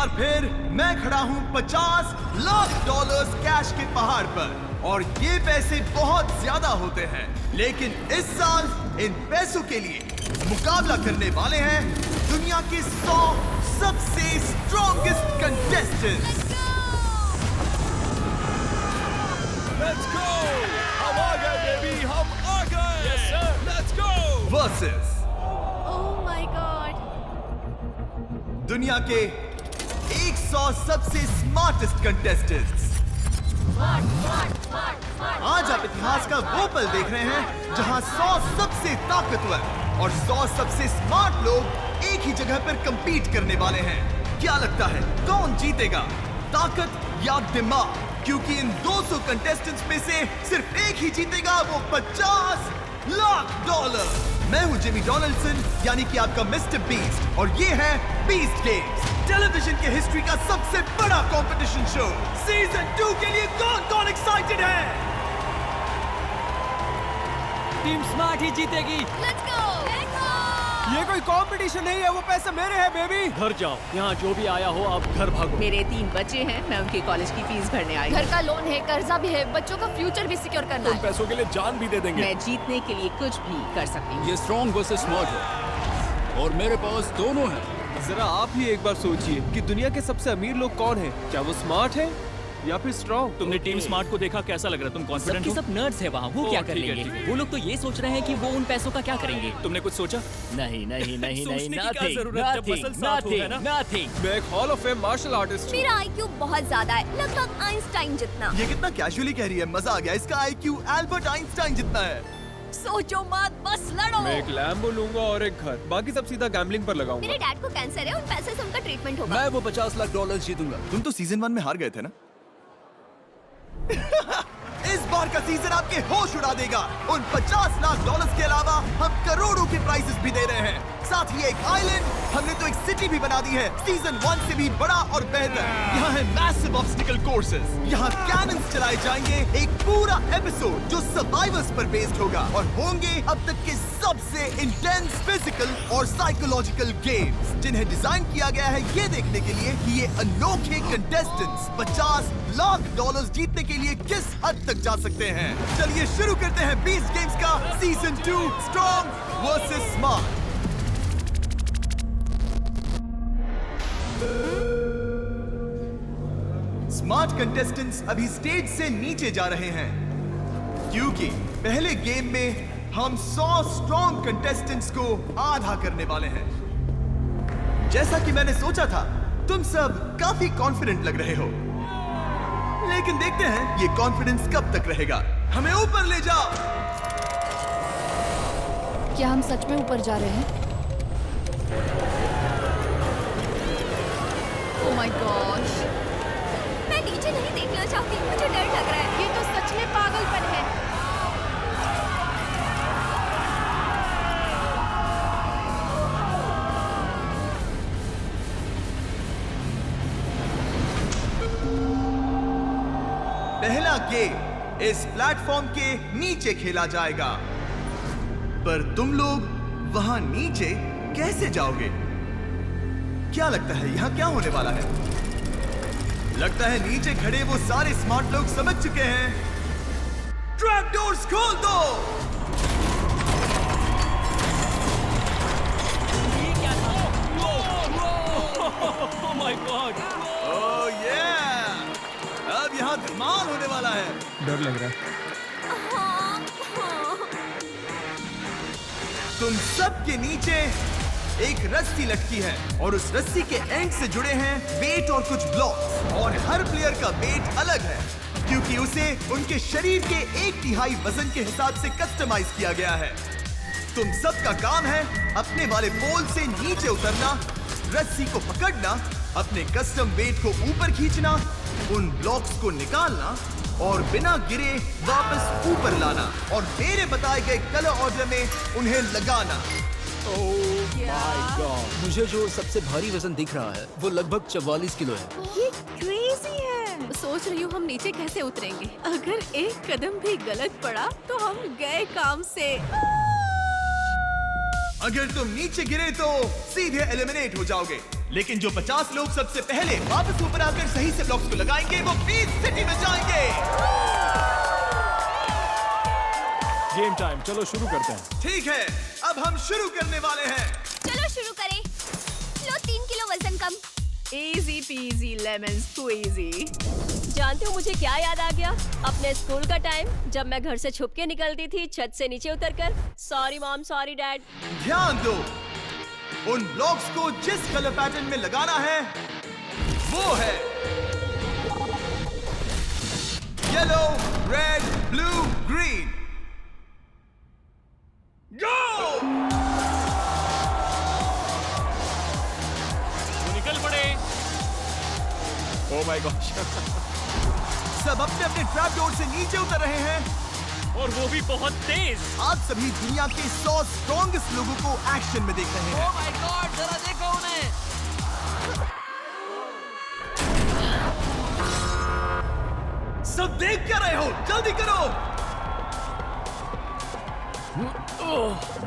बार फिर मैं खड़ा हूँ 50 लाख डॉलर्स कैश के पहाड़ पर और ये पैसे बहुत ज्यादा होते हैं, लेकिन इस साल इन पैसों के लिए मुकाबला करने वाले हैं दुनिया के 100 सबसे स्ट्रॉन्गेस्ट कंटेस्टेंट्स। Let's go! हम आ गए बेबी, हम आ गए। Yes sir. Let's go! Versus Oh my God! दुनिया के 100 सबसे स्मार्टेस्ट कंटेस्टेंट्स। आज आप इतिहास का वो पल देख रहे हैं जहां 100 सबसे ताकतवर और 100 सबसे स्मार्ट लोग एक ही जगह पर कंपीट करने वाले हैं। क्या लगता है कौन जीतेगा, ताकत या दिमाग? क्योंकि इन 200 कंटेस्टेंट्स में से सिर्फ एक ही जीतेगा, वो 50 लाख डॉलर। मैं हूं जिमी डोनाल्डसन, यानी कि आपका मिस्टर बीस्ट, और ये है बीस्ट गेम्स, टेलीविजन के हिस्ट्री का सबसे बड़ा कंपटीशन शो। सीजन 2 के लिए कौन एक्साइटेड है? टीम स्मार्ट ही जीतेगी। Let's go! Let's go! ये कोई कंपटीशन नहीं है, वो पैसे मेरे हैं बेबी। घर जाओ, यहाँ जो भी आया हो आप घर भागो। मेरे 3 बच्चे हैं, मैं उनकी कॉलेज की फीस भरने आई घर हूँ। का लोन है, कर्जा भी है, बच्चों का फ्यूचर भी सिक्योर करना उन है। पैसों के लिए जान भी दे देंगे। मैं जीतने के लिए कुछ भी कर सकती हूँ। ये स्ट्रॉन्ग वर्सेस स्मार्ट है और मेरे पास दोनों हैं। जरा आप ही एक बार सोचिए कि दुनिया के सबसे अमीर लोग कौन हैं? क्या वो स्मार्ट है या फिर स्ट्रॉन्ग? तुमने टीम स्मार्ट को देखा, कैसा लग रहा है? तुम कॉन्फिडेंट सबके हो? सब नर्ड्स है वहाँ, वो क्या कर ठीक है, लेंगे? ठीक है। वो लोग तो ये सोच रहे हैं कि वो उन पैसों का क्या करेंगे। तुमने कुछ सोचा? नहीं नहीं नहीं नहीं, सोचने की क्या जरूरत जब nothing, मसल साथ हो, है nothing, ना? nothing। मैं एक hall of fame martial artist हूँ। मेरा IQ बहुत ज्यादा है, लगभग आइंस्टाइन जितना। ये कितना कैजुअली कह रही है, मजा आ गया। इसका IQ एल्बर्ट आइंस्टाइन जितना है। सोचो मत, बस लड़ो। मैं एक लैम्बो लूंगा और एक घर, बाकी सब सीधा गैम्बलिंग पर लगाऊंगा। मेरे डैड को कैंसर है, उन पैसे से उनका ट्रीटमेंट होगा। मैं वो 50 लाख डॉलर जीतूंगा। तुम तो सीजन 1 में हार गए थे ना? इस बार का सीजन आपके होश उड़ा देगा। उन 50 लाख डॉलर्स के अलावा हम करोड़ों के प्राइजेस भी दे रहे हैं, साथ ही एक आइलैंड, हमने तो एक सिटी भी बना दी है, सीजन 1 से भी बड़ा और बेहतर। यहाँ है मैसिव ऑब्स्टिकल कोर्सेस, यहाँ कैनन्स चलाए जाएंगे, एक पूरा एपिसोड जो सर्वाइवर्स पर बेस्ड होगा, और होंगे अब तक के सबसे इंटेंस फिजिकल और साइकोलॉजिकल गेम्स, जिन्हें डिजाइन किया गया है ये देखने के लिए कि ये अनोखे कंटेस्टेंट्स 50 लाख डॉलर्स जीतने के लिए किस हद तक जा सकते हैं। चलिए शुरू करते हैं बीस्ट गेम्स का season 2, strong versus smart. Smart contestants अभी स्टेज से नीचे जा रहे हैं, क्योंकि पहले गेम में हम 100 स्ट्रॉन्ग कंटेस्टेंट्स को आधा करने वाले हैं। जैसा कि मैंने सोचा था, तुम सब काफी कॉन्फिडेंट लग रहे हो, लेकिन देखते हैं ये कॉन्फिडेंस कब तक रहेगा। हमें ऊपर ले जाओ। क्या हम सच में ऊपर जा रहे हैं? Oh my gosh! मैं नीचे नहीं देखना चाहती, मुझे डर लग रहा है। ये तो सच में पागलपन है। पहला गेम इस प्लेटफॉर्म के नीचे खेला जाएगा, पर तुम लोग वहां नीचे कैसे जाओगे? क्या लगता है यहाँ क्या होने वाला है? लगता है नीचे खड़े वो सारे स्मार्ट लोग समझ चुके हैं। ट्रैप डोर्स खोल दो। Oh my God! ओह ये अब यहाँ धमाल होने वाला है। डर लग रहा है। तुम सबके नीचे एक रस्सी लटकी है, और उस रस्सी के एंड से जुड़े हैं वेट और कुछ ब्लॉक्स, और हर प्लेयर का वेट अलग है, क्योंकि उसे उनके शरीर के 1/3 वजन के हिसाब से कस्टमाइज किया गया है। तुम सबका काम है अपने वाले पोल से नीचे उतरना, रस्सी को पकड़ना, अपने कस्टम वेट को ऊपर खींचना, उन ब्लॉक्स को निकालना और बिना गिरे वापस ऊपर लाना, और मेरे बताए गए कलर ऑर्डर में उन्हें लगाना। ओह माय गॉड, मुझे जो सबसे भारी वजन दिख रहा है वो लगभग 44 किलो है। ये क्रेजी है। सोच रही हूँ हम नीचे कैसे उतरेंगे। अगर एक कदम भी गलत पड़ा तो हम गए काम से। अगर तुम नीचे गिरे तो सीधे एलिमिनेट हो जाओगे, लेकिन जो 50 लोग सबसे पहले वापस ऊपर आकर सही से ब्लॉक्स को लगाएंगे वो बीस्ट सिटी में जाएंगे। गेम टाइम, चलो शुरू करते हैं। ठीक है, अब हम शुरू करने वाले हैं। चलो शुरू करें। लो 3 किलो वजन कम। Easy peasy lemon squeezy. जानते हो मुझे क्या याद आ गया? अपने स्कूल का टाइम, जब मैं घर से छुप के निकलती थी छत से नीचे उतरकर। Sorry mom, sorry dad. ध्यान दो, उन ब्लॉक्स को जिस कलर पैटर्न में लगाना है वो है येलो, रेड, ब्लू, ग्रीन। गो! निकल पड़े। Oh my God. सब अपने अपने ट्रैप डोर से नीचे उतर रहे हैं और वो भी बहुत तेज। आप सभी दुनिया के 100 स्ट्रॉन्गेस्ट लोगों को एक्शन में देख रहे हैं। ओह माय गॉड, जरा देखो उन्हें। सब देख क्या रहे हो? जल्दी करो।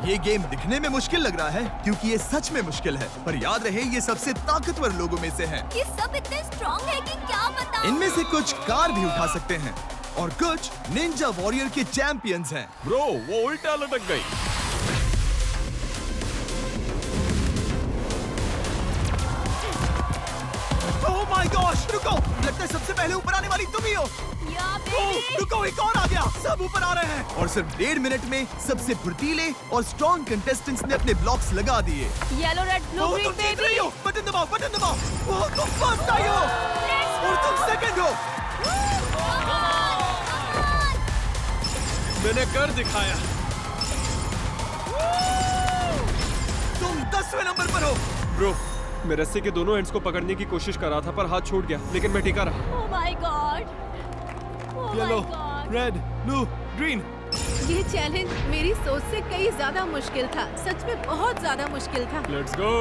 ये गेम दिखने में मुश्किल लग रहा है क्योंकि ये सच में मुश्किल है, पर याद रहे ये सबसे ताकतवर लोगों में से हैं। ये सब इतने स्ट्रॉन्ग है कि क्या बताऊं। इनमें से कुछ कार भी उठा सकते हैं और कुछ निंजा वॉरियर के चैंपियंस हैं। ब्रो, वो उल्टा लटक गई। ओह माय गॉश, रुको, लगता है सबसे पहले ऊपर आने वाली तुम ही हो। या ओह, बेबी। रुको, एक और आ गया। सब ऊपर आ रहे हैं और सिर्फ 1.5 मिनट में सबसे फुर्तीले और स्ट्रॉन्ग कंटेस्टेंट्स ने अपने ब्लॉक्स लगा दिए। येलो, रेड, ब्लू, ओह, ग्रीन तुम जीत रही बेबी। हो। बटन दबाओ, बटन दबाओ। ओह, तुम फर्स्ट आई हो और तुम सेकंड हो। मैंने कर दिखाया। तुम 10वें नंबर पर हो। ब्रो, मैं रस्से के दोनों एंड्स को पकड़ने की कोशिश कर रहा था पर हाथ छूट गया, लेकिन मैं टिका रहा। Oh my God. Oh yellow, my God. Red, blue, green. ये चैलेंज मेरी सोच से कई ज्यादा मुश्किल था। सच में बहुत ज्यादा मुश्किल था। Let's go.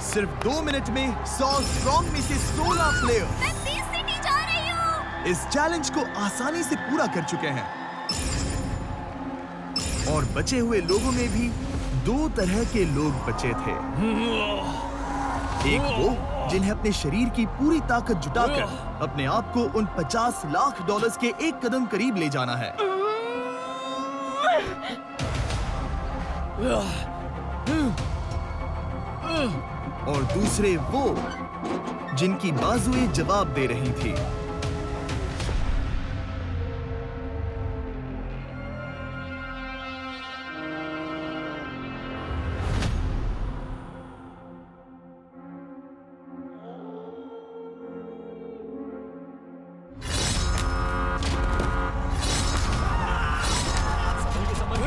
सिर्फ 2 मिनट में 100 स्ट्रॉन्ग में से 16 प्लेयर मैं बीस्ट सिटी जा रही हूँ। इस चैलेंज को आसानी से पूरा कर चुके हैं और बचे हुए लोगों में भी 2 तरह के लोग बचे थे। एक वो जिन्हें अपने शरीर की पूरी ताकत जुटाकर अपने आप को उन $50 लाख के एक कदम करीब ले जाना है, और दूसरे वो जिनकी बाजुएं जवाब दे रही थी।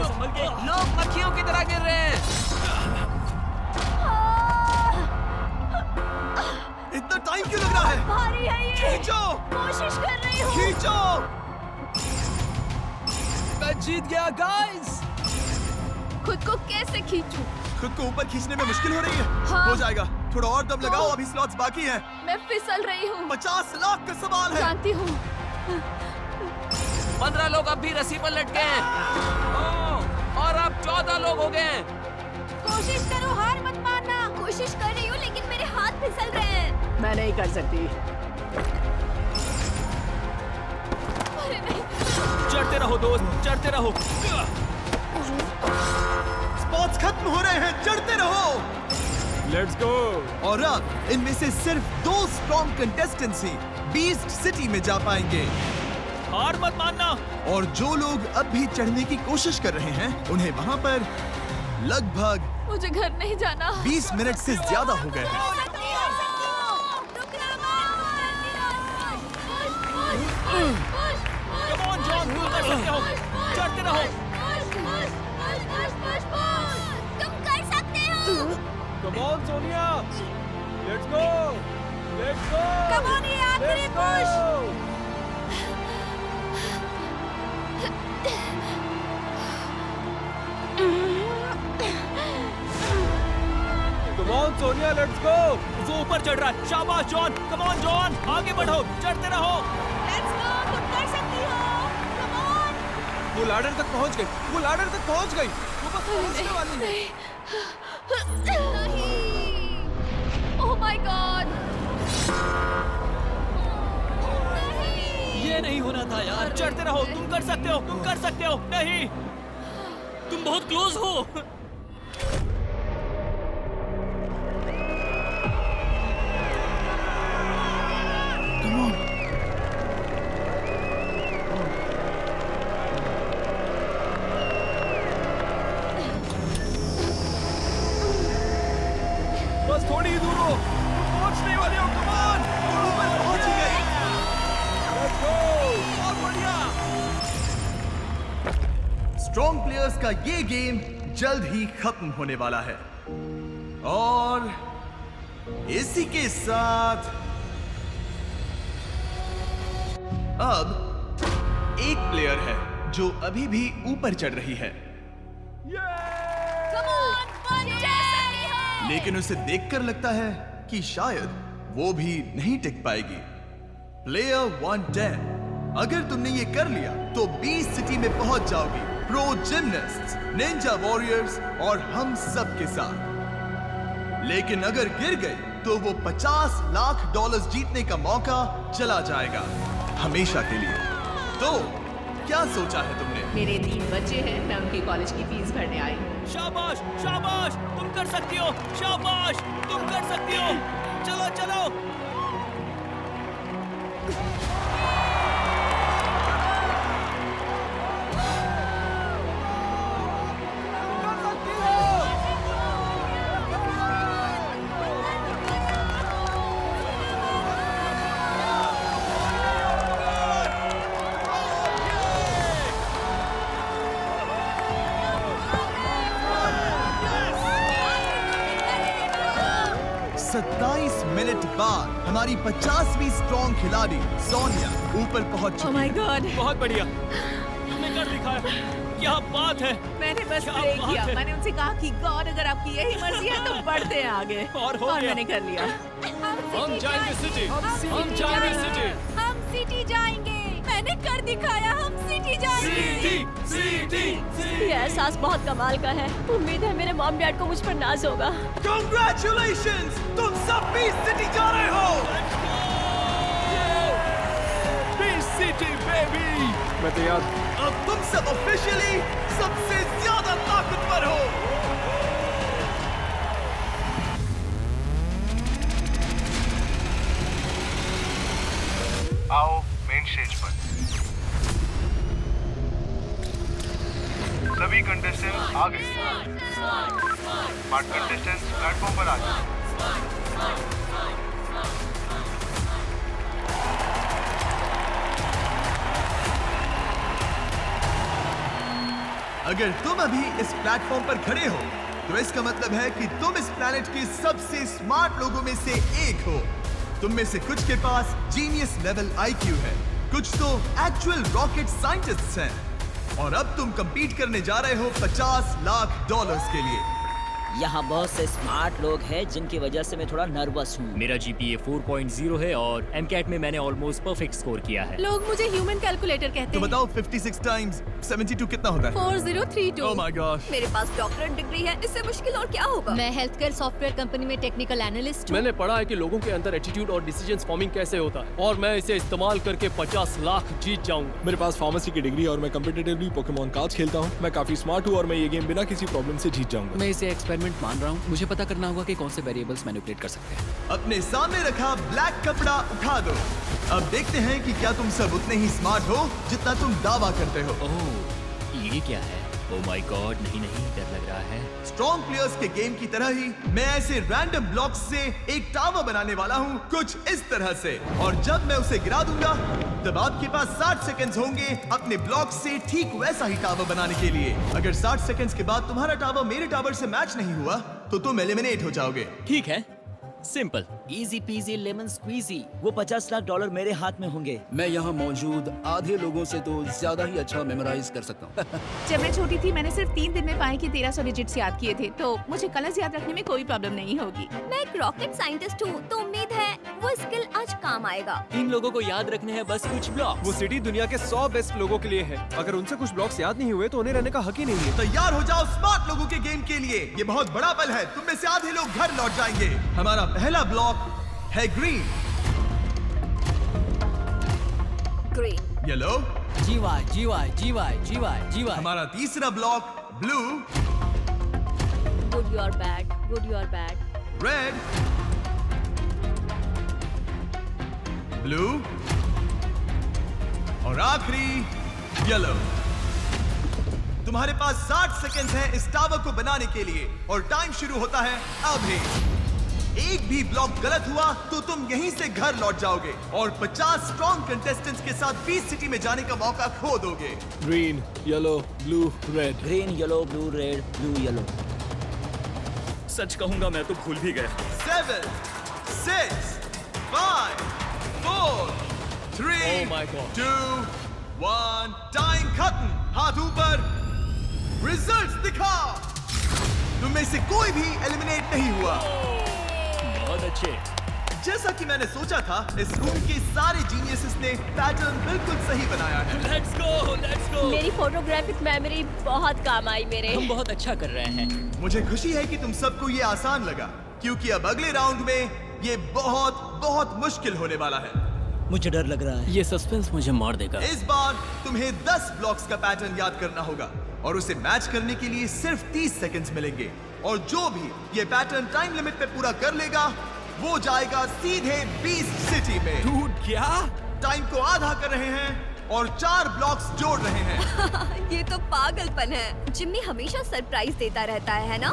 संभल के। लोग मक्खियों की तरह गिर रहे हैं। इतना टाइम क्यों लग रहा है? भारी है ये। खींचो, कोशिश कर रही हूँ। खींचो। मैं जीत गया गाइस। खुद को कैसे खींचूं? खुद को ऊपर खींचने में मुश्किल हो रही है। हाँ। हो जाएगा, थोड़ा और दम लगाओ, अभी स्लॉट्स बाकी हैं। मैं फिसल रही हूँ। 50 लाख का सवाल है। जानती हूँ। 15 लोग अब भी रस्सी पर लटके हैं। ओह, और अब 14 लोग हो गए हैं। कोशिश करो, हार मत मानना। कोशिश कर रही हूँ लेकिन मेरे हाथ फिसल रहे हैं। मैं नहीं कर सकती। अरे नहीं। चढ़ते रहो दोस्त, चढ़ते रहो। स्पॉट्स खत्म हो रहे हैं, चढ़ते रहो। Let's go. और अब इनमें से सिर्फ 2 स्ट्रॉन्ग कंटेस्टेंट्स ही बीस्ट सिटी में जा पाएंगे, हार मत मानना। और जो लोग अब भी चढ़ने की कोशिश कर रहे हैं उन्हें वहां पर लगभग मुझे घर नहीं जाना। 20 मिनट से ज्यादा हो गए हैं। कम ऑन जॉन, तुम कर सकते हो। चढ़ते रहो। तुम कर सकते हो। Come on Sonia, let's go, let's go. Come on, ये आखिरी push। Come on Sonia, let's go. वो ऊपर चढ़ रहा है। शाबाश जॉन, कम ऑन जॉन, आगे बढ़ो, चढ़ते रहो। Let's go, तुम कर सकती हो। Come on। वो लैडर तक पहुंच गई, वो लैडर तक पहुंच गई। वो बस पहुंचने वाली है। Oh my God! ये नहीं होना था यार। चढ़ते रहो, तुम कर सकते हो, तुम कर सकते हो। नहीं, तुम बहुत क्लोज हो। बस थोड़ी ही दूर हो, पहुंचने वाले हो। कम ऑन, ऊपर पहुंच ही गई। Let's go. बहुत बढ़िया। स्ट्रॉन्ग प्लेयर्स का ये गेम जल्द ही खत्म होने वाला है और इसी के साथ अब एक प्लेयर है जो अभी भी ऊपर चढ़ रही है, Come on, बच्चे! लेकिन उसे देखकर लगता है कि शायद वो भी नहीं टिक पाएगी। प्लेयर 110, अगर तुमने ये कर लिया तो 20 सिटी में पहुंच जाओगी प्रो जिमनास्ट्स, निंजा वॉरियर्स और हम सब के साथ। लेकिन अगर गिर गई तो वो $50 लाख जीतने का मौका चला जाएगा हमेशा के लिए। तो क्या सोचा है तुमने? मेरे 3 बच्चे हैं, मैं उनकी कॉलेज की फीस भरने आई हूँ। शाबाश, शाबाश, तुम कर सकती हो। शाबाश, तुम कर सकती हो। चलो चलो। मिनट बाद हमारी 50वीं स्ट्रॉन्ग खिलाड़ी सोनिया ऊपर पहुंच ओह चुकी माय है। गॉड, बहुत बढ़िया, तुमने कर दिखाया। क्या बात है। मैंने बस क्या प्रे बात किया। है। मैंने उनसे कहा कि गॉड अगर आपकी यही मर्जी है तो बढ़ते हैं आगे। और हो गया। मैंने कर लिया। हम जाएंगे सिटी, हम जाएंगे सिटी। हम सिटी जाएंगे। मैंने कर दिखाया, हम सिटी जाएंगे। सिटी। ये एहसास बहुत कमाल का है। उम्मीद है मेरे मॉम डैड को मुझ पर नाज होगा। Congratulations! तुम सब 20 सिटी जा रहे हो। City baby. मैं तैयार। अब तुम सब ऑफिशियली सबसे ज्यादा ताकतवर हो। आओ मेन स्टेज पर। सभी कंटेस्टेंट आ गए। स्मार्ट कंटेस्टेंट्स प्लेटफॉर्म पर आ जाओ। अगर तुम अभी इस प्लेटफॉर्म पर खड़े हो तो इसका मतलब है कि तुम इस प्लेनेट के सबसे स्मार्ट लोगों में से एक हो। तुम में से कुछ के पास जीनियस लेवल IQ है, कुछ तो एक्चुअल रॉकेट साइंटिस्ट्स हैं, और अब तुम compete करने जा रहे हो $50 लाख के लिए। यहाँ बहुत से स्मार्ट लोग हैं जिनकी वजह से मैं थोड़ा नर्वस हूँ। मेरा GPA 4.0 है और MCAT में मैंने ऑलमोस्ट परफेक्ट स्कोर किया है। लोग मुझे ह्यूमन कैलकुलेटर कहते तो हैं। बताओ 56 टाइम्स 72 कितना होता है? 4032। Oh my gosh! मेरे पास डॉक्टरेट डिग्री है, इससे मुश्किल और क्या होगा। मैं हेल्थ केयर सॉफ्टवेयर कंपनी में टेक्निकल एनालिस्ट हूँ। मैंने पढ़ा है कि लोगों के अंदर एटीट्यूड और डिसीजन फॉर्मिंग कैसे होता है, और मैं इसे इस्तेमाल करके 50 लाख जीत जाऊंगा। मेरे पास फार्मेसी की डिग्री और मैं कम्पिटिटिवली पोकेमॉन कार्ड्स खेलता हूँ। मैं काफी स्मार्ट हूँ और मैं ये गेम बिना किसी प्रॉब्लम से जीत जाऊंगा। मैं इसे एक्सपेरिमेंट मान रहा हूँ। मुझे पता करना होगा कि कौन से वेरिएबल्स मैनिपुलेट कर सकते हैं। अपने सामने रखा ब्लैक कपड़ा उठा दो। अब देखते हैं कि क्या तुम सब उतने ही स्मार्ट हो जितना तुम दावा करते हो। ओह, ये क्या है? ओह माय गॉड, नहीं नहीं, डर लग रहा है। स्ट्रॉन्ग प्लेयर्स के गेम की तरह ही मैं ऐसे रैंडम ब्लॉक्स से एक टावर बनाने वाला हूँ, कुछ इस तरह से, और जब मैं उसे गिरा दूंगा तब आपके पास 60 सेकंड्स होंगे अपने ब्लॉक से ठीक वैसा ही टावर बनाने के लिए। अगर 60 सेकंड्स के बाद तुम्हारा टावर मेरे टावर से मैच नहीं हुआ तो तुम एलिमिनेट हो जाओगे। ठीक है, simple. Easy peasy lemon squeezy. वो $50 लाख मेरे हाथ में होंगे। मैं यहाँ मौजूद आधे लोगों से तो ज्यादा ही अच्छा मेमोराइज कर सकता हूँ। जब मैं छोटी थी मैंने सिर्फ 3 दिन में पाई के 1300 डिजिट्स याद किए थे, तो मुझे कलर्स याद रखने में कोई प्रॉब्लम नहीं होगी। मैं एक रॉकेट साइंटिस्ट हूँ, तो उम्मीद है वो स्किल आज काम आएगा। इन लोगों को याद रखने हैं बस कुछ ब्लॉक्स। वो सिटी दुनिया के 100 बेस्ट लोगों के लिए है। अगर उनसे कुछ ब्लॉक्स याद नहीं हुए तो उन्हें रहने का हक ही नहीं है। तैयार हो जाओ स्मार्ट लोगों के गेम के लिए। ये बहुत बड़ा पल है, तुम में से आधे लोग घर लौट जाएंगे। हमारा पहला ब्लॉक है green, green, yellow. G Y G Y G Y G Y G Y. हमारा तीसरा block blue, good you are bad, good you are bad. Red, blue और आखिरी येलो। तुम्हारे पास 60 सेकंड है इस टावर को बनाने के लिए और टाइम शुरू होता है अभी। एक भी ब्लॉक गलत हुआ तो तुम यहीं से घर लौट जाओगे और 50 स्ट्रॉन्ग कंटेस्टेंट्स के साथ बीच सिटी में जाने का मौका खो दोगे। Green, yellow, blue, red. Green yellow blue red blue yellow. सच कहूंगा मैं तो भूल भी गया। 7, 6, 5, 4, 3, Oh my God. 2, 1, टाइम खत्म। हाथ ऊपर, रिजल्ट्स दिखाओ। तुम में से कोई भी एलिमिनेट नहीं हुआ। बहुत अच्छे। जैसा कि मैंने सोचा था, इस रूम के सारे जीनियसेस ने पैटर्न बिल्कुल सही बनाया है। Let's go, let's go. मेरी फोटोग्राफिक मेमोरी बहुत काम आई मेरे। हम बहुत अच्छा कर रहे हैं। मुझे खुशी है कि तुम सबको ये आसान लगा, क्योंकि अब अगले राउंड में ये बहुत बहुत मुश्किल होने वाला है। मुझे डर लग रहा है। ये सस्पेंस मुझे मार देगा। इस बार तुम्हें 10 ब्लॉक्स का पैटर्न याद करना होगा और उसे मैच करने के लिए सिर्फ 30 सेकंड्स मिलेंगे। और जो भी ये पैटर्न टाइम लिमिट पे पूरा कर लेगा वो जाएगा सीधे बीस्ट सिटी में। डूड, क्या? टाइम को आधा कर रहे हैं और 4 ब्लॉक्स जोड़ रहे हैं। ये तो पागलपन है। जिम्मी हमेशा सरप्राइज देता रहता है ना?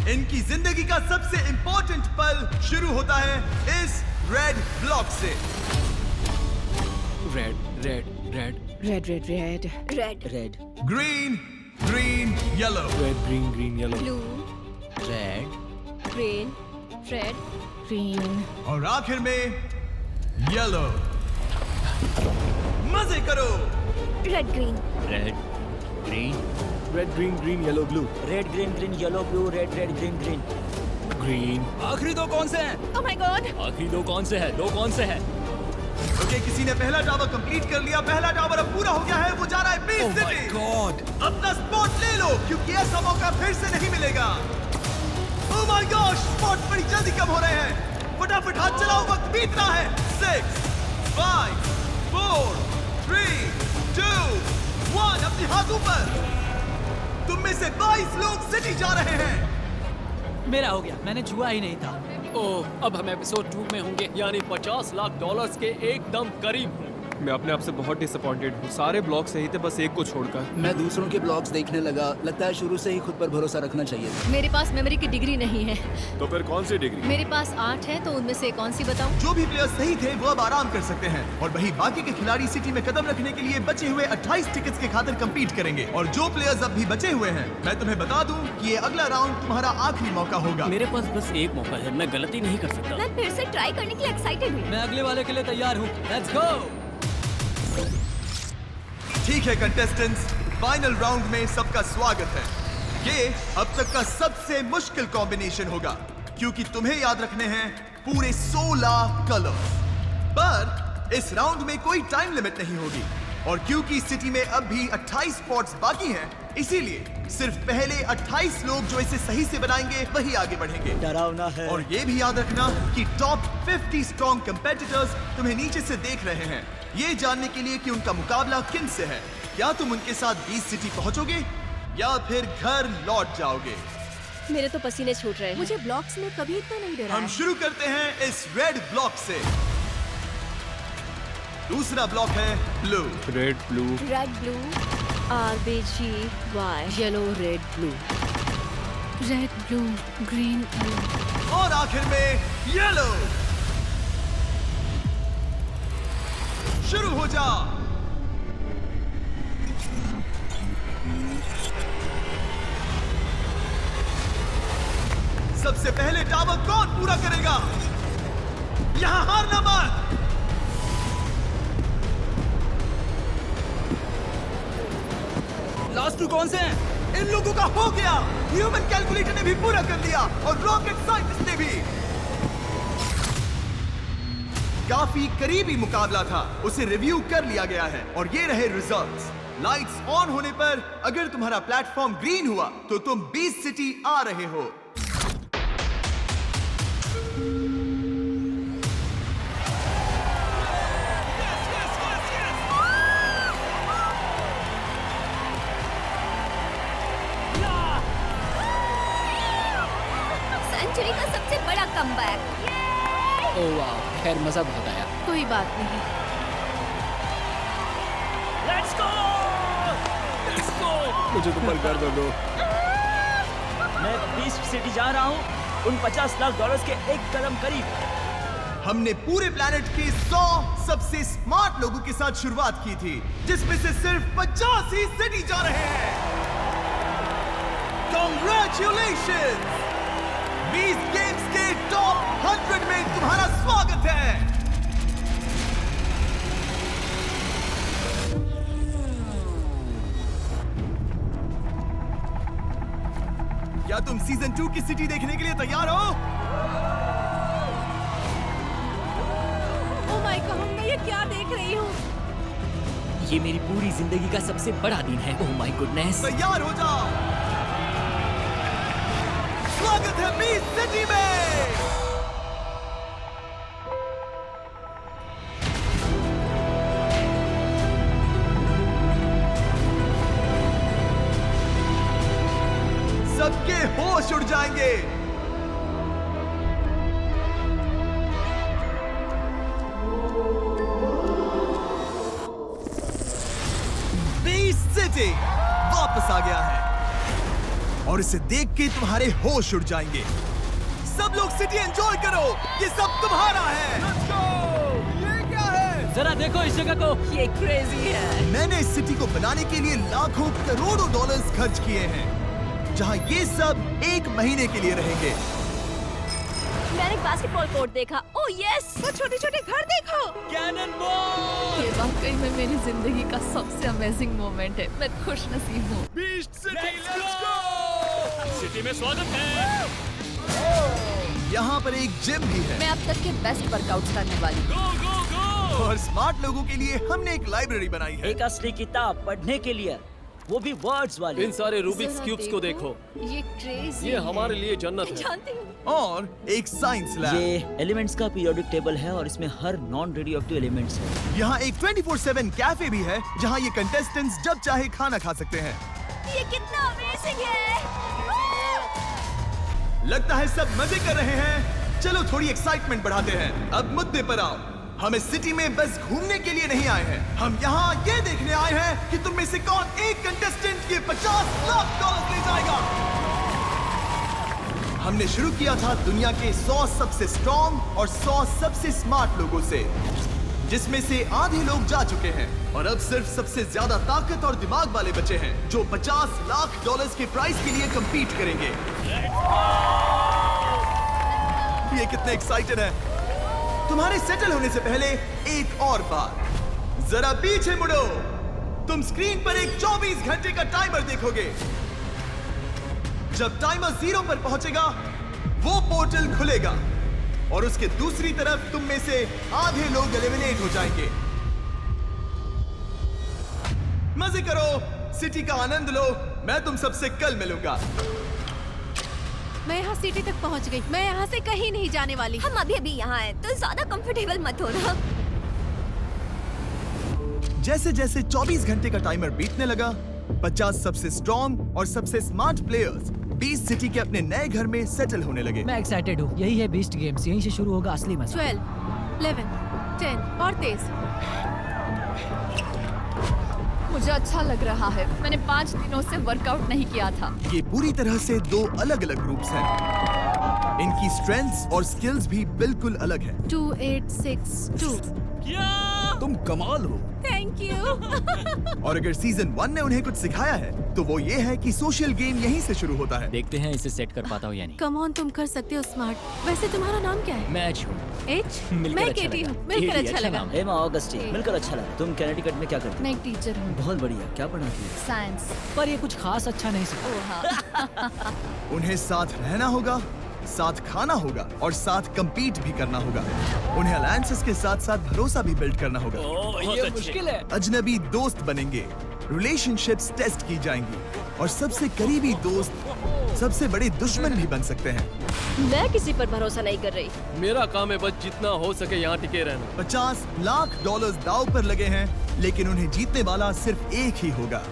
इनकी जिंदगी का सबसे इंपॉर्टेंट पल शुरू होता है इस रेड ब्लॉक से। Red, red, red. Red red red red, red green, green, yellow. Red, green, green, yellow. Blue, red green, red, green. और आखिर में येलो। मजे करो। Red, green, red green red, green, green, yellow, blue. Red green green yellow blue red red green green. Green. आखिरी दो कौन से हैं? Oh my God. आखिरी दो कौन से हैं? दो कौन से हैं? ओके, किसी ने पहला टावर कंप्लीट कर लिया। पहला टावर अब पूरा हो गया है। वो जा रहा है बीच Oh my सिटी। God. अपना स्पॉट ले लो, क्योंकि ऐसा मौका फिर से नहीं मिलेगा। ओह माय गॉड, स्पॉट बड़ी जल्दी कम हो रहे हैं। फटाफट हाथ चलाओ, वक्त बीत रहा है। 6, 5, 4, 3, 2, 1। अपने हाथ ऊपर। तुम में से 22 लोग सिटी जा रहे हैं। मेरा हो गया। मैंने छुआ ही नहीं था। ओह, अब हम एपिसोड 2 में होंगे, यानी $50 लाख के एकदम करीब। मैं अपने आप से बहुत डिसअपॉइंटेड हूँ। सारे ब्लॉग सही थे, बस एक को छोड़कर। मैं दूसरों के ब्लॉग्स देखने लगा। लगता है शुरू से ही खुद पर भरोसा रखना चाहिए था। मेरे पास मेमोरी की डिग्री नहीं है। तो फिर कौन सी डिग्री? मेरे पास 8 है, तो उनमें से कौन सी बताऊं? जो भी प्लेयर सही थे वो अब आराम कर सकते हैं और वही बाकी के खिलाड़ी सिटी में कदम रखने के लिए बचे हुए 28 टिकट्स के खातिर compete करेंगे। और जो प्लेयर्स अब भी बचे हुए हैं, मैं तुम्हें बता दूं कि ये अगला राउंड तुम्हारा आखिरी मौका होगा। मेरे पास बस एक मौका है, मैं गलती नहीं कर सकता। मैं फिर से ट्राई करने के लिए एक्साइटेड हूँ। मैं अगले वाले के लिए तैयार हूँ। Let's go. ठीक है कंटेस्टेंट्स, फाइनल राउंड में सबका स्वागत है। ये अब तक का सबसे मुश्किल कॉम्बिनेशन होगा, क्योंकि तुम्हें याद रखने हैं पूरे 16 कलर्स। पर इस राउंड में कोई टाइम लिमिट नहीं होगी और क्योंकि सिटी में अब भी 28 स्पॉट्स बाकी हैं, इसीलिए सिर्फ पहले 28 लोग जो इसे सही से बनाएंगे वही आगे बढ़ेंगे। डरावना है। और ये भी याद रखना कि टॉप 50 स्ट्रॉन्ग कंपेटिटर्स तुम्हें नीचे से देख रहे हैं, ये जानने के लिए कि उनका मुकाबला किन से है। क्या तुम उनके साथ बीच सिटी पहुंचोगे या फिर घर लौट जाओगे? मेरे तो पसीने छूट रहे हैं। मुझे ब्लॉक्स में कभी इतना नहीं डरा हम है। शुरू करते हैं इस रेड ब्लॉक से। दूसरा ब्लॉक है blue. Red, blue. Red, blue, RBGY। Yellow red blue. Red blue green yellow. और आखिर में येलो। शुरू हो जा। सबसे पहले टावर कौन पूरा करेगा? यहां हारना मत। लास्ट 2 कौन से हैं? इन लोगों का हो गया। ह्यूमन कैलकुलेटर ने भी पूरा कर दिया और रॉकेट साइंटिस्ट ने भी। काफी करीबी मुकाबला था, उसे रिव्यू कर लिया गया है और ये रहे रिजल्ट्स। लाइट्स ऑन होने पर अगर तुम्हारा प्लेटफॉर्म ग्रीन हुआ तो तुम बीस्ट सिटी आ रहे हो। सेंचुरी का सबसे बड़ा कमबैक। ओह वाह, खैर मजा बहुत आया। कोई बात नहीं। Let's go. मुझे तो पर कर दो। मैं बीस्ट सिटी जा रहा हूँ, उन 50 लाख डॉलर्स के एक कदम करीब। हमने पूरे प्लेनेट के 100 सबसे स्मार्ट लोगों के साथ शुरुआत की थी, जिसमें से सिर्फ 50 ही सिटी जा रहे हैं। Congratulations! बीस्ट गेम्स के टॉप 100 में तुम्हारा स्वागत है। क्या तुम सीजन 2 की सिटी देखने के लिए तैयार हो? ओह माय गॉड, मैं ये क्या देख रही हूँ? ये मेरी पूरी जिंदगी का सबसे बड़ा दिन है। Oh my goodness. तैयार हो जाओ। स्वागत है बीस्ट सिटी में। सबके होश उड़ जाएंगे। बीस्ट सिटी वापस आ गया है और इसे देख के तुम्हारे होश उड़ जाएंगे। सब लोग सिटी एंजॉय करो, ये सब तुम्हारा है। Let's go! ये क्या है? जरा देखो इस जगह को। ये क्रेजी है। मैंने इस सिटी को बनाने के लिए लाखों करोड़ों डॉलर्स खर्च किए हैं, जहां ये सब 1 महीने के लिए रहेंगे। मैंने एक बास्केटबॉल कोर्ट देखा। ओह यस, वो छोटे-छोटे घर देखो। Cannon ball. ये वाकई में मेरी जिंदगी का सबसे अमेजिंग मोमेंट है। मैं खुश नसीब हूँ। Beast city, let's go. City में स्वागत है। यहाँ पर एक जिम भी है मैं अब तक के बेस्ट वर्कआउट्स करने वाली हूँ। गो गो गो। और स्मार्ट लोगों के लिए हमने एक लाइब्रेरी बनाई है। एक असली किताब पढ़ने के लिए, वो भी वर्ड्स वाली। इन सारे रूबिक्स जरा क्यूब्स को देखो। ये क्रेजी। ये हमारे लिए जन्नत है। जानती हूँ। और एक साइंस लैब। ये एलिमेंट्स का पीरियोडिक टेबल है और इसमें हर नॉन रेडियोएक्टिव एलिमेंट्स है। यहाँ एक 24/7 कैफे भी है, जहाँ ये कंटेस्टेंट्स जब चाहे खाना खा सकते हैं। ये कितना अमेजिंग है। लगता है सब मजे कर रहे हैं। चलो थोड़ी एक्साइटमेंट बढ़ाते हैं। अब मुद्दे पर आओ। हम इस सिटी में बस घूमने के लिए नहीं आए हैं, हम यहाँ ये देखने आए हैं कि तुम में से कौन एक कंटेस्टेंट के 50 लाख डॉलर ले जाएगा। हमने शुरू किया था दुनिया के 100 सबसे स्ट्रॉन्ग और 100 सबसे स्मार्ट लोगों से, जिसमें से आधे लोग जा चुके हैं और अब सिर्फ सबसे ज्यादा ताकत और दिमाग वाले बचे हैं, जो 50 लाख डॉलर्स के प्राइस के लिए compete करेंगे। ये कितने एक्साइटेड है। तुम्हारे सेटल होने से पहले एक और बात, जरा पीछे मुड़ो। तुम स्क्रीन पर एक 24 घंटे का टाइमर देखोगे। जब टाइमर 0 पर पहुंचेगा, वो पोर्टल खुलेगा और उसके दूसरी तरफ तुम में से आधे लोग एलिमिनेट हो जाएंगे। मजे करो, सिटी का आनंद लो। मैं तुम सबसे कल मिलूंगा। मैं यहाँ सिटी तक पहुँच गई। मैं यहाँ से कहीं नहीं जाने वाली। हम अभी अभी यहाँ हैं, तो ज्यादा कंफर्टेबल मत हो ना। जैसे जैसे 24 घंटे का टाइमर बीतने लगा, 50 सबसे स्ट्रॉन्ग और सबसे स्मार्ट प्लेयर्स बीस्ट सिटी के अपने नए घर में सेटल होने लगे। मैं एक्साइटेड हूँ। यही है बीस्ट गेम्स, यहीं से शुरू होगा असली मजा। 12, 11, 10 और तेज। मुझे अच्छा लग रहा है। मैंने 5 दिनों से वर्कआउट नहीं किया था। ये पूरी तरह से 2 अलग-अलग ग्रुप्स हैं। इनकी स्ट्रेंथ्स और स्किल्स भी बिल्कुल अलग हैं। 2, 8, 6, 2। तुम कमाल हो। Thank you. और अगर सीजन 1 ने उन्हें कुछ सिखाया है, तो वो ये है कि सोशल गेम यहीं से शुरू होता है। देखते हैं इसे सेट कर पाता हूँ या नहीं। कम ऑन, तुम कर सकते हो स्मार्ट। वैसे तुम्हारा नाम क्या है? मैच हूँ। एच? मिलकर मैं अच्छा केटी लगा। हूँ। मिलकर केटी, अच्छा अच्छा लगा। नाम एमा ऑगस्टी, मिलकर अच्छा लगा। तुम कनेक्टिकट में क्या करती मैं एक टीचर हूँ। हो? बहुत बढ़िया। क्या पढ़ाती है? साइंस। पर ये कुछ खास अच्छा नहीं सिखा। उन्हें साथ रहना होगा, साथ खाना होगा और साथ compete भी करना होगा। उन्हें अलायंसेस के साथ साथ भरोसा भी बिल्ड करना होगा। ये मुश्किल है। अजनबी दोस्त बनेंगे, रिलेशनशिप्स टेस्ट की जाएंगी और सबसे करीबी दोस्त सबसे बड़े दुश्मन भी बन सकते हैं। मैं किसी पर भरोसा नहीं कर रही। मेरा काम है बस जितना हो सके यहाँ टिके रहना। $50 लाख दांव पर लगे हैं, लेकिन उन्हें जीतने वाला सिर्फ एक ही होगा।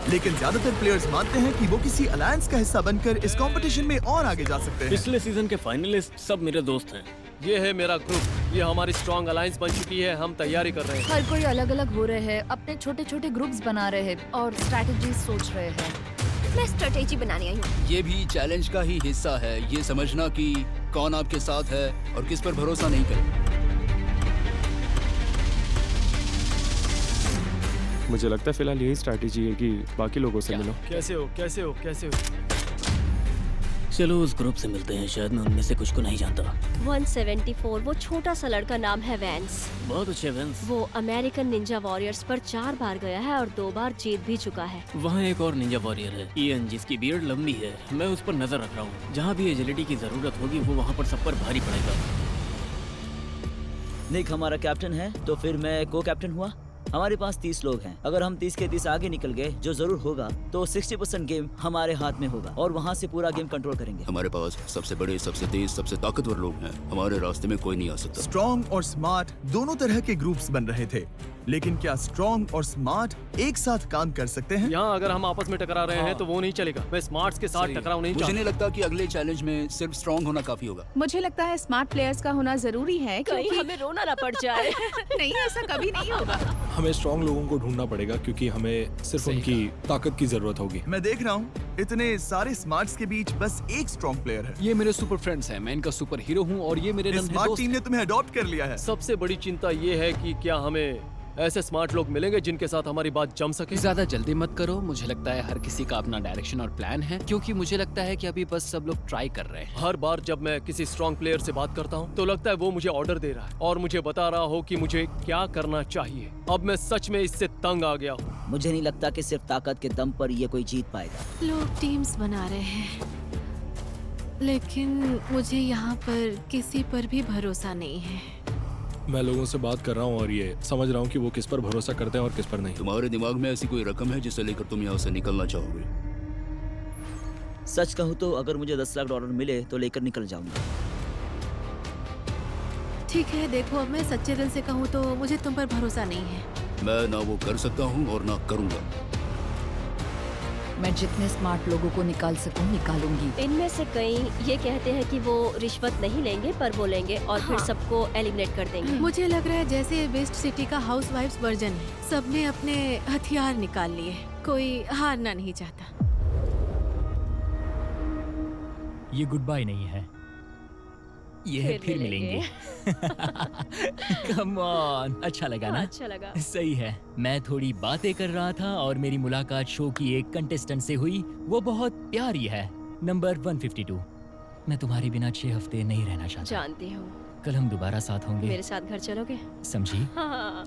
लेकिन ज्यादातर प्लेयर्स मानते हैं कि वो किसी अलायंस का हिस्सा बनकर इस कंपटीशन में और आगे जा सकते हैं। पिछले सीजन के फाइनलिस्ट सब मेरे दोस्त हैं। ये है मेरा ग्रुप, ये हमारी स्ट्रॉन्ग अलायंस बन चुकी है। हम तैयारी कर रहे हैं। हर कोई अलग अलग हो रहे हैं, अपने छोटे छोटे ग्रुप्स बना रहे हैं और स्ट्रैटेजी सोच रहे हैं। मैं स्ट्रेटेजी बनाने आई हूँ। ये भी चैलेंज का ही हिस्सा है, ये समझना कि कौन आपके साथ है और किस पर भरोसा नहीं करें। मुझे लगता है फिलहाल यही स्ट्रैटेजी है कि बाकी लोगों से मिलो। कैसे हो, कैसे हो, कैसे हो? चलो उस ग्रुप से मिलते हैं, शायद मैं उनमें से कुछ को नहीं जानता। 174, वो छोटा सा लड़का नाम है वैंस। बहुत अच्छे वैंस। वो अमेरिकन निंजा वॉरियर्स पर 4 बार गया है और 2 बार जीत भी चुका है। वहाँ एक और निंजा वॉरियर है, इयन, जिसकी बियर्ड लंबी है। मैं उस पर नजर रख रहा हूँ। जहाँ भी एजिलिटी की जरूरत होगी वो वहाँ पर सब पर भारी पड़ेगा। निक हमारा कैप्टन है, तो फिर मैं को कैप्टन हुआ। हमारे पास 30 लोग हैं। अगर हम 30 के 30 आगे निकल गए, जो जरूर होगा, तो 60% गेम हमारे हाथ में होगा और वहाँ से पूरा गेम कंट्रोल करेंगे। हमारे पास सबसे बड़े, सबसे तेज, सबसे ताकतवर लोग हैं। हमारे रास्ते में कोई नहीं आ सकता। स्ट्रॉन्ग और स्मार्ट दोनों तरह के ग्रुप्स बन रहे थे, लेकिन क्या स्ट्रॉन्ग और स्मार्ट एक साथ काम कर सकते हैं? यहाँ अगर हम आपस में टकरा रहे हैं तो वो नहीं चलेगा। मैं स्मार्ट्स के साथ टकराव नहीं मुझे चाहता। नहीं लगता कि अगले चैलेंज में सिर्फ स्ट्रॉन्ग होना काफी होगा। मुझे लगता है स्मार्ट प्लेयर्स का होना जरूरी है, कहीं क्योंकि हमें रोना ना पड़ जाए। नहीं, ऐसा कभी नहीं होगा। हमें स्ट्रॉन्ग लोगों को ढूंढना पड़ेगा क्योंकि हमें सिर्फ उनकी ताकत की जरूरत होगी। मैं देख रहा हूँ इतने सारे स्मार्ट्स के बीच बस एक स्ट्रॉन्ग प्लेयर है। ये मेरे सुपर फ्रेंड्स हैं, मैं इनका सुपर हीरो हूँ और ये मेरे इस स्मार्ट टीम ने तुम्हें अडॉप्ट कर लिया है। सबसे बड़ी चिंता ये है कि क्या हमें ऐसे स्मार्ट लोग मिलेंगे जिनके साथ हमारी बात जम सके। ज्यादा जल्दी मत करो, मुझे लगता है हर किसी का अपना डायरेक्शन और प्लान है, क्योंकि मुझे लगता है कि अभी बस सब लोग ट्राई कर रहे हैं। हर बार जब मैं किसी स्ट्रॉन्ग प्लेयर से बात करता हूँ तो लगता है वो मुझे ऑर्डर दे रहा है और मुझे बता रहा हो कि मुझे क्या करना चाहिए। अब मैं सच में इससे तंग आ गया हूँ। मुझे नहीं लगता कि सिर्फ ताकत के दम पर ये कोई जीत पाएगा। लोग टीम्स बना रहे हैं, लेकिन मुझे यहाँ पर किसी पर भी भरोसा नहीं है। मैं लोगों से बात कर रहा हूँ और ये समझ रहा हूँ कि वो किस पर भरोसा करते हैं और किस पर नहीं। तुम्हारे दिमाग में ऐसी कोई रकम है जिसे लेकर तुम यहाँ से निकलना चाहोगे? सच कहूँ तो अगर मुझे $10 लाख मिले तो लेकर निकल जाऊंगा। ठीक है, देखो, अब मैं सच्चे दिल से कहूँ तो मुझे तुम पर भरोसा नहीं है। मैं ना वो कर सकता हूँ और ना करूँगा। मैं जितने स्मार्ट लोगों को निकाल सकूं निकालूंगी। इनमें से कई ये कहते हैं कि वो रिश्वत नहीं लेंगे पर वो लेंगे और फिर सबको एलिमिनेट कर देंगे। मुझे लग रहा है जैसे वेस्ट सिटी का हाउसवाइफ्स वर्जन है। सबने अपने हथियार निकाल लिए, कोई हारना नहीं चाहता। ये गुड बाय नहीं है, ये है फिर मिलेंगे। कम ऑन, अच्छा लगा ना? अच्छा लगा। सही है। मैं थोड़ी बातें कर रहा था और मेरी मुलाकात शो की एक कंटेस्टेंट से हुई। वो बहुत प्यारी है, नंबर 152। मैं तुम्हारे बिना 6 हफ्ते नहीं रहना चाहता। जानती हूँ। कल हम दोबारा साथ होंगे। मेरे साथ घर चलोगे? समझी? हाँ।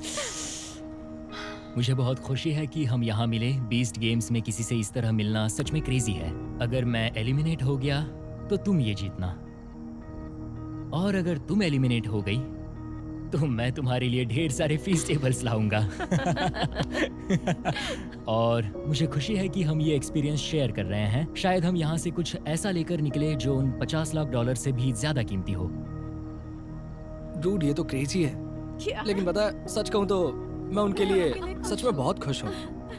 मुझे बहुत खुशी है कि हम यहाँ मिले। बीस्ट गेम्स में किसी से इस तरह मिलना सच में क्रेजी है। अगर मैं एलिमिनेट हो गया तो तुम ये जीतना, और अगर तुम एलिमिनेट हो गई तो मैं तुम्हारे लिए ढेर सारे फीस्टेबल्स लाऊंगा। और मुझे खुशी है कि हम ये एक्सपीरियंस शेयर कर रहे हैं। शायद हम यहाँ से कुछ ऐसा लेकर निकले जो उन $50 लाख से भी ज्यादा कीमती हो। डूड, ये तो क्रेजी है। क्या? लेकिन पता है, सच कहूँ तो मैं उनके लिए सच में बहुत खुश हूँ।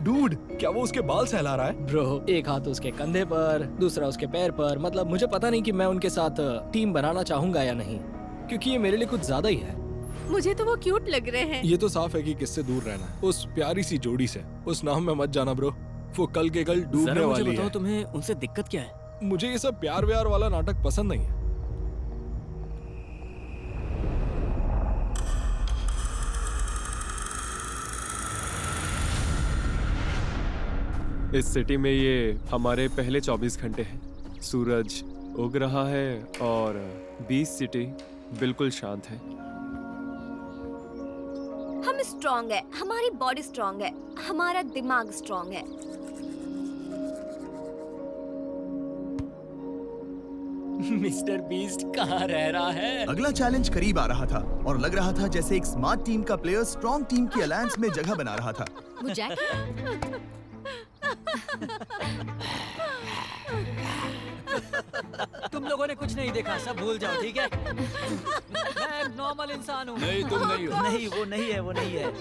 डूड, क्या वो उसके बाल सहला रहा है? ब्रो, एक हाथ उसके कंधे पर, दूसरा उसके पैर पर। मतलब मुझे पता नहीं कि मैं उनके साथ टीम बनाना चाहूंगा या नहीं, क्योंकि ये मेरे लिए कुछ ज्यादा ही है। मुझे तो वो क्यूट लग रहे हैं। ये तो साफ है कि किससे दूर रहना है। उस प्यारी सी जोड़ी से। उस नाम में मत जाना ब्रो, वो कल के कल डूबने मुझे वाली बताओ, है। तुम्हें उनसे दिक्कत क्या है? मुझे ये सब प्यार व्यार वाला नाटक पसंद नहीं है। इस सिटी में ये हमारे पहले 24 घंटे हैं। सूरज उग रहा है और 20 सिटी बिल्कुल शांत है। हम स्ट्रॉन्ग है, हमारी बॉडी स्ट्रॉन्ग है, हमारा दिमाग स्ट्रॉन्ग है। मिस्टर बीस्ट कहाँ रह रहा है? अगला चैलेंज करीब आ रहा था और लग रहा था जैसे एक स्मार्ट टीम का प्लेयर स्ट्रॉन्ग टीम की अलायंस में जगह बना रहा था। वो जैक तुम लोगों ने कुछ नहीं देखा, सब भूल जाओ, ठीक है? मैं एक नॉर्मल इंसान हूँ। नहीं, तुम नहीं हो। नहीं, वो नहीं है, वो नहीं है।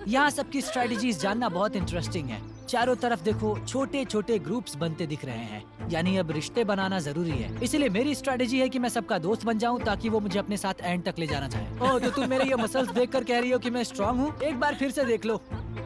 यहाँ सबकी स्ट्रेटजीज जानना बहुत इंटरेस्टिंग है। चारों तरफ देखो, छोटे छोटे ग्रुप्स बनते दिख रहे हैं, यानी अब रिश्ते बनाना जरूरी है। इसीलिए मेरी स्ट्रेटजी है कि मैं सबका दोस्त बन जाऊं ताकि वो मुझे अपने साथ एंड तक ले जाना चाहे। ओह, तो तुम मेरे ये मसल्स देखकर कह रही हो कि मैं स्ट्रांग हूँ? एक बार फिर से देख लो।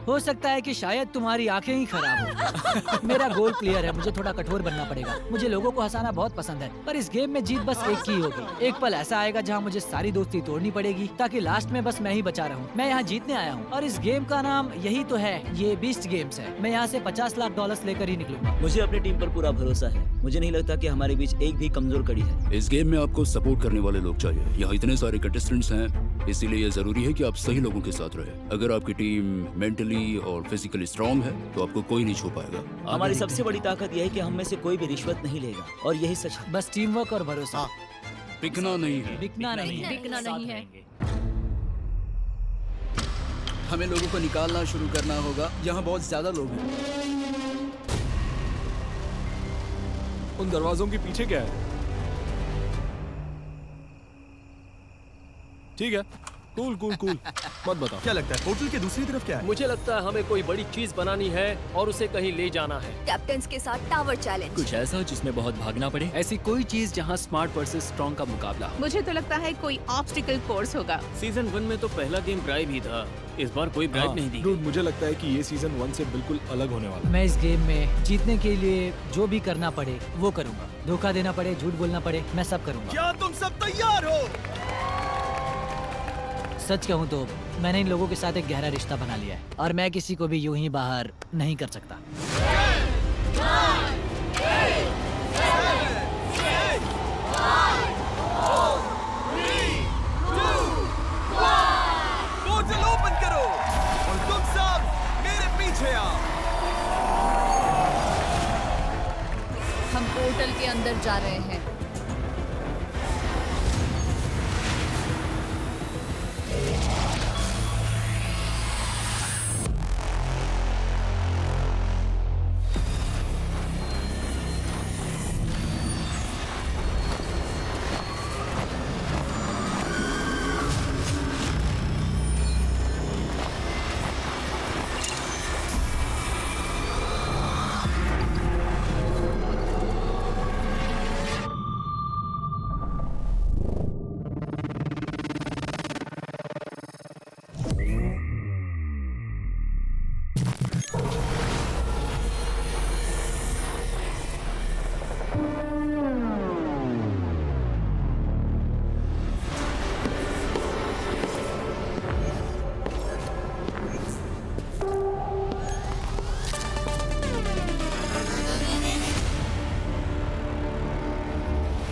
हो सकता है कि शायद तुम्हारी आंखें ही खराब हो। मेरा गोल क्लियर है, मुझे थोड़ा कठोर बनना पड़ेगा। मुझे लोगों को हंसाना बहुत पसंद है, पर इस गेम में जीत बस एक की होगी। एक पल ऐसा आएगा जहाँ मुझे सारी दोस्ती तोड़नी पड़ेगी ताकि लास्ट में बस मैं ही बचा रहूं। मैं यहाँ जीतने आया हूँ और इस गेम का नाम यही तो है, ये बीस्ट गेम्स है। मैं यहाँ से $50 लाख लेकर ही निकलूंगा। मुझे अपनी टीम पर पूरा भरोसा है। मुझे नहीं लगता कि हमारे बीच एक भी कमजोर कड़ी है। इस गेम में आपको सपोर्ट करने वाले लोग चाहिए। यहाँ इतने सारे कंटेस्टेंट्स हैं, इसीलिए ये जरूरी है कि आप सही लोगों के साथ रहे। अगर आपकी टीम मेंटली और फिजिकली स्ट्रांग है तो आपको कोई नहीं छू पाएगा। हमारी सबसे बड़ी ताकत यह है कि हम में से कोई भी रिश्वत नहीं लेगा, और यही सच है। बस टीम वर्क और भरोसा। बिकना नहीं है। बिकना नहीं है। बिकना नहीं है। हमें लोगों को निकालना शुरू करना होगा। यहाँ बहुत ज्यादा लोग हैं। उन दरवाजों के पीछे क्या है? ठीक है, कूल कूल कूल। मत बताओ। क्या लगता है पोर्टल के दूसरी तरफ क्या है? मुझे लगता है हमें कोई बड़ी चीज बनानी है और उसे कहीं ले जाना है। कैप्टन्स के साथ टावर चैलेंज। कुछ ऐसा जिसमें बहुत भागना पड़े? ऐसी कोई चीज जहाँ स्मार्ट वर्सेस स्ट्रॉन्ग का मुकाबला हो। मुझे तो लगता है कोई ऑब्स्टिकल कोर्स होगा। सीजन 1 में तो पहला गेम ब्राइब ही था, इस बार कोई ब्राइब नहीं दी। Dude, मुझे लगता है कि ये सीजन 1 से बिल्कुल अलग होने वाला है। मैं इस गेम में जीतने के लिए जो भी करना पड़े वो करूँगा। धोखा देना पड़े, झूठ बोलना पड़े, मैं सब करूँगा। क्या तुम सब तैयार हो? सच कहूँ तो मैंने इन लोगों के साथ एक गहरा रिश्ता बना लिया है और मैं किसी को भी यूं ही बाहर नहीं कर सकता। पोर्टल ओपन करो और तुम सब मेरे पीछे आओ। हम पोर्टल के अंदर जा रहे हैं।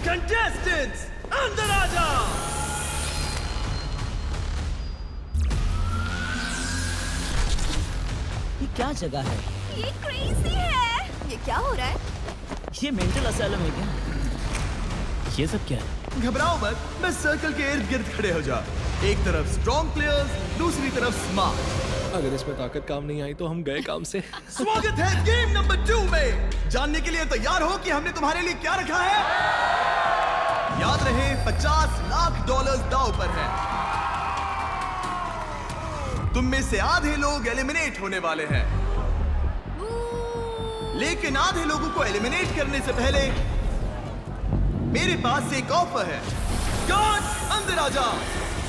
कंटेस्टेंट्स अंदर आ जाओ। ये क्या जगह है? ये क्रेजी है। ये क्या हो रहा है? ये मेंटल असाइलम है क्या? ये सब क्या है? घबराओ मत, मैं सर्कल के इर्द गिर्द खड़े हो जा। एक तरफ स्ट्रॉन्ग प्लेयर्स, दूसरी तरफ स्मार्ट। अगर इसमें ताकत काम नहीं आई तो हम गए काम से। स्वागत है गेम नंबर 2 में। जानने के लिए तैयार हो कि हमने तुम्हारे लिए क्या रखा है? याद रहे $50 लाख दांव पर है। तुम में से आधे लोग एलिमिनेट होने वाले हैं, लेकिन आधे लोगों को एलिमिनेट करने से पहले मेरे पास एक ऑफर है। गार्ड्स अंदर आ जाओ।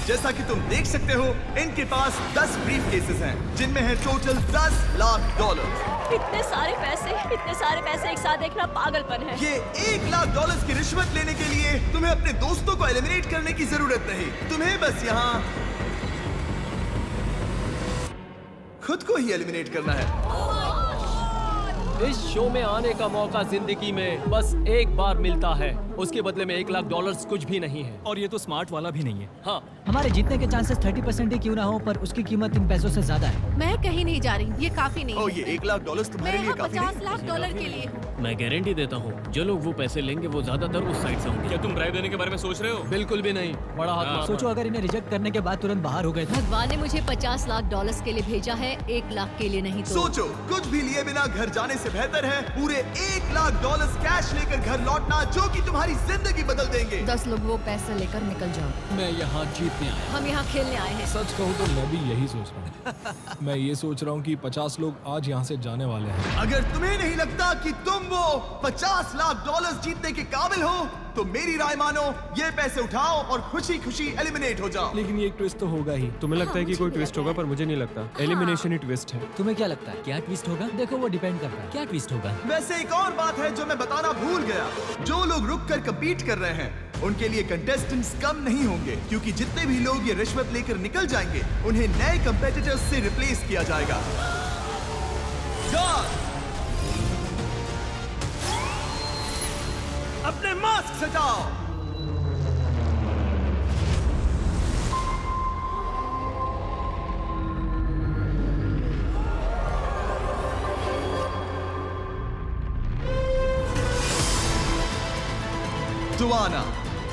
जैसा कि तुम देख सकते हो, इनके पास 10 ब्रीफ केसेस हैं, जिनमें है टोटल $10 लाख। इतने सारे पैसे एक साथ देखना पागलपन है। ये $1 लाख की रिश्वत लेने के लिए तुम्हें अपने दोस्तों को एलिमिनेट करने की जरूरत नहीं। तुम्हें बस यहाँ खुद को ही एलिमिनेट करना है। इस शो में आने का मौका जिंदगी में बस एक बार मिलता है। उसके बदले में $1,00,000 कुछ भी नहीं है। और ये तो स्मार्ट वाला भी नहीं है। हाँ, हमारे जीतने के चांसेस 30% ही क्यों ना हो, पर उसकी कीमत इन पैसों से ज्यादा है। मैं कहीं नहीं जा रही, ये काफी नहीं ओ, है। ये $1,00,000 तुम्हारे मैं लिए यहाँ काफी 50 नहीं? लाख डॉलर के लिए हूँ। मैं गारंटी देता हूँ जो लोग वो पैसे लेंगे वो ज्यादातर उस साइड से होंगे। क्या तुम ब्राइब देने के बारे में सोच रहे हो? बिल्कुल भी नहीं, बड़ा हाथ मारना। सोचो अगर इन्हें रिजेक्ट करने के बाद तुरंत बाहर हो गए तो। भगवान ने मुझे $50 लाख के लिए भेजा है, 1 लाख के लिए नहीं तो। सोचो, कुछ भी लिए बिना घर जाने से बेहतर है पूरे $1,00,000 कैश लेकर घर लौटना, जो कि तुम्हारी जिंदगी बदल देंगे। 10 लोग वो पैसा लेकर निकल जाओ। मैं यहाँ जीतने आया। हम यहाँ खेलने आए हैं। सच कहूँ तो मैं भी यही सोच रहा हूँ। मैं ये सोच रहा हूँ कि 50 लोग आज यहाँ से जाने वाले हैं। अगर तुम्हें नहीं लगता कि तुम वो $50 लाख जीतने के काबिल हो, तो मेरी राय मानो, ये पैसे उठाओ और खुशी खुशी एलिमिनेट हो जाओ। लेकिन ये ट्विस्ट तो होगा ही। तुम्हें लगता है कि मुझे कोई भी ट्विस्ट लगता होगा, पर मुझे नहीं लगता। एलिमिनेशन ही ट्विस्ट है। तुम्हें क्या लगता है? क्या ट्विस्ट होगा? देखो वो डिपेंड करता है। क्या ट्विस्ट होगा? वैसे एक और बात है जो मैं बताना भूल गया। जो लोग रुक कर कम्पीट कर रहे हैं उनके लिए कंटेस्टेंट्स कम नहीं होंगे, क्योंकि जितने भी लोग ये रिश्वत लेकर निकल जाएंगे उन्हें नए कंपेटिटर्स से रिप्लेस किया जाएगा। अपने मास्क हटाओ। डुआना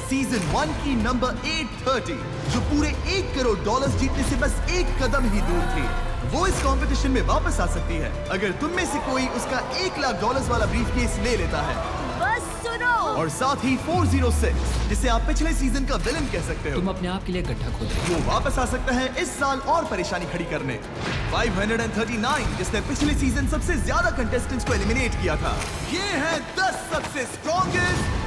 सीजन 1 की नंबर 830, जो पूरे $1 करोड़ जीतने से बस एक कदम ही दूर थी, वो इस कंपटीशन में वापस आ सकती है अगर तुम में से कोई उसका $1,00,000 वाला ब्रीफकेस ले लेता है। बस सुनो। और साथ ही 406, जिसे आप पिछले सीजन का विलन कह सकते हो, तुम अपने आप के लिए गड्ढा खोद रहे हो। वो वापस आ सकता है इस साल और परेशानी खड़ी करने। 539, जिसने पिछले सीजन सबसे ज्यादा कंटेस्टेंट्स को एलिमिनेट किया था। ये है 10 सबसे स्ट्रॉन्गेस्ट।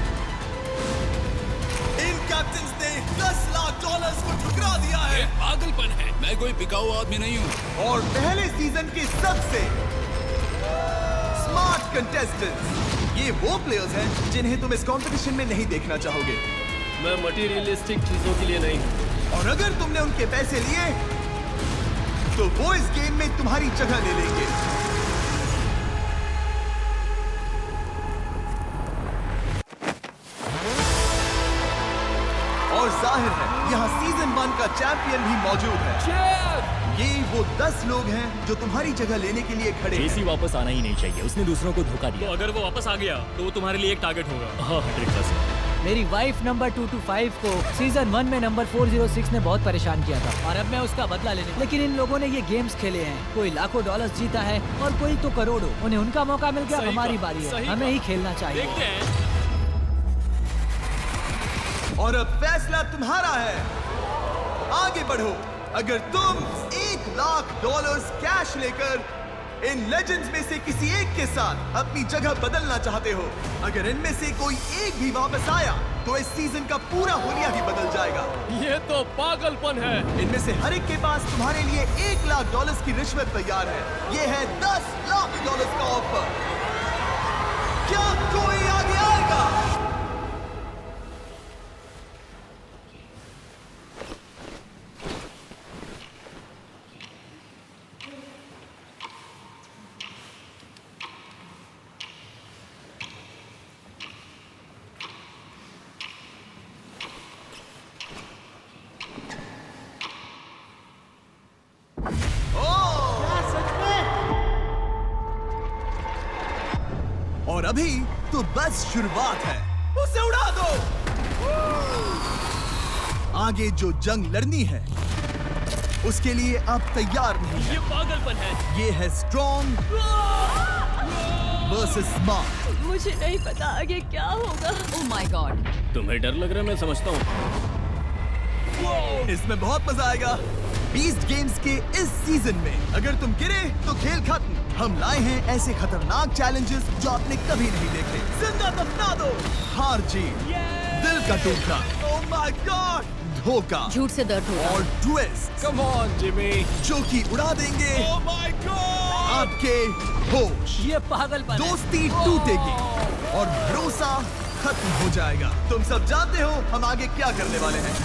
इन कैप्टन्स ने $10 लाख को ठुकरा दिया है। पागलपन है, मैं कोई बिकाऊ आदमी नहीं हूँ। और पहले सीजन के सबसे स्मार्ट कंटेस्टेंट्स, ये वो प्लेयर्स हैं जिन्हें तुम इस कंपटीशन में नहीं देखना चाहोगे। मैं मटीरियलिस्टिक चीजों के लिए नहीं हूँ। और अगर तुमने उनके पैसे लिए तो वो इस गेम में तुम्हारी जगह ले लेंगे। और जाहिर है यहाँ सीजन 1 का चैंपियन भी मौजूद है। ये वो 10 लोग हैं जो तुम्हारी जगह लेने के लिए खड़े हैं। वापस आना ही नहीं चाहिए, उसने दूसरों को धोखा दिया। तो अगर वो वापस आ गया तो वो तुम्हारे लिए एक टारगेट होगा। हाँ, 100%। मेरी वाइफ नंबर 225 को सीजन 1 में नंबर 406 ने बहुत परेशान किया था, और अब मैं उसका बदला लेने। लेकिन इन लोगों ने ये गेम्स खेले हैं, कोई लाखों डॉलर जीता है और कोई तो करोड़ों। उन्हें उनका मौका मिल गया, हमारी बारी है, हमें ही खेलना चाहिए। देखते हैं। और अब फैसला तुम्हारा है, आगे बढ़ो। अगर तुम $1 लाख कैश लेकर इन लेजेंड्स में से किसी एक के साथ अपनी जगह बदलना चाहते हो, अगर इनमें से कोई एक भी वापस आया तो इस सीजन का पूरा हुलिया ही बदल जाएगा। ये तो पागलपन है। इनमें से हर एक के पास तुम्हारे लिए $1 लाख की रिश्वत तैयार है। ये है $10 लाख का ऑफर। क्या कोई आगे आएगा? और अभी तो बस शुरुआत है, उसे उड़ा दो। आगे जो जंग लड़नी है उसके लिए आप तैयार नहीं हैं। ये पागलपन है। ये है स्ट्रॉन्ग वर्सेस स्मार्ट। मुझे नहीं पता आगे क्या होगा। Oh my God. तुम्हें डर लग रहा है, मैं समझता हूँ। इसमें बहुत मजा आएगा। बीस्ट गेम्स के इस सीजन में अगर तुम गिरे तो खेल खत्म। हम लाए हैं ऐसे खतरनाक चैलेंजेस जो आपने कभी नहीं देखे। जिंदा दफना दो, हार जीत, दिल का टूटना, ओह माय गॉड, धोखा, झूठ से दर्द होगा, और ट्विस्ट, कम ऑन जिमी, जो कि उड़ा देंगे ओह माय गॉड आपके होश। ये पागलपन है। दोस्ती टूटेगी और भरोसा खत्म हो जाएगा। तुम सब जानते हो हम आगे क्या करने वाले हैं।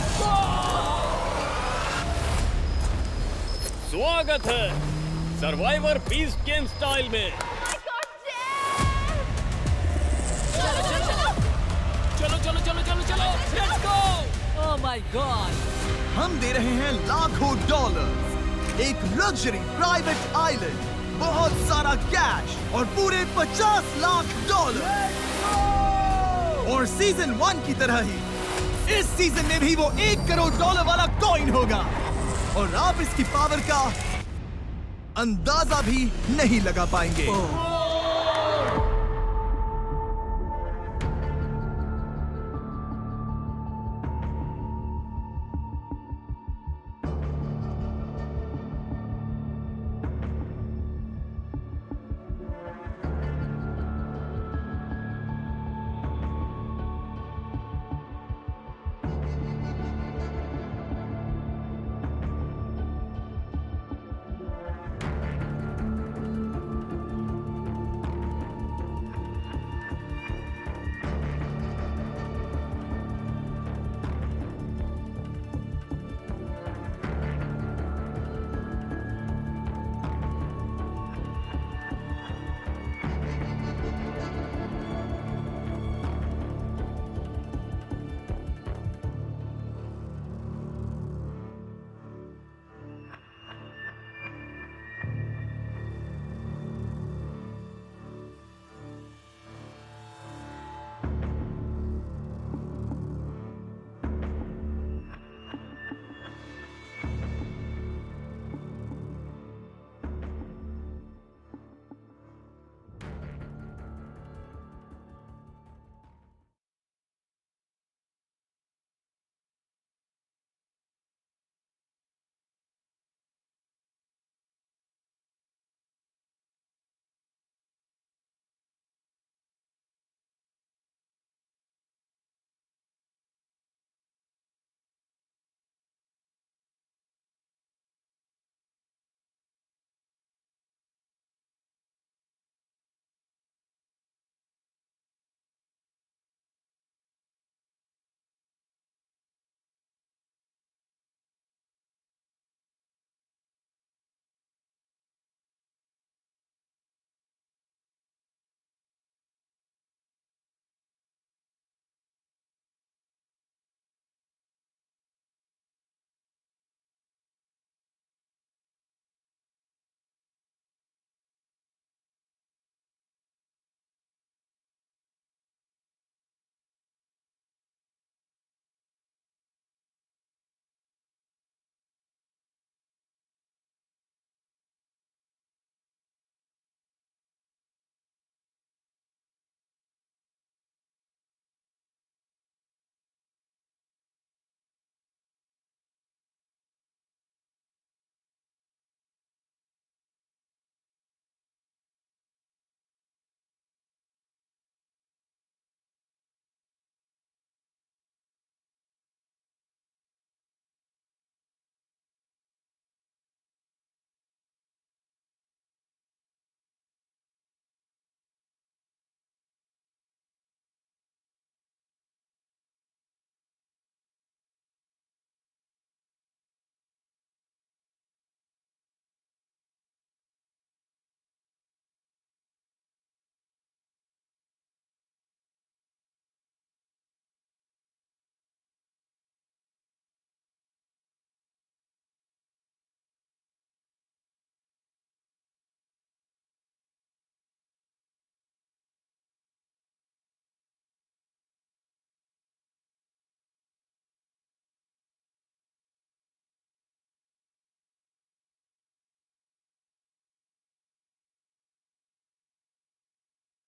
स्वागत है सर्वाइवर बीस्ट गेम स्टाइल में। चलो चलो माय गॉड! हम दे रहे हैं लाखों डॉलर, एक लग्जरी प्राइवेट आइलैंड, बहुत सारा कैश और पूरे 50 लाख डॉलर। और सीजन 1 की तरह ही इस सीजन में भी वो $1 करोड़ वाला कॉइन होगा और आप इसकी पावर का अंदाजा भी नहीं लगा पाएंगे।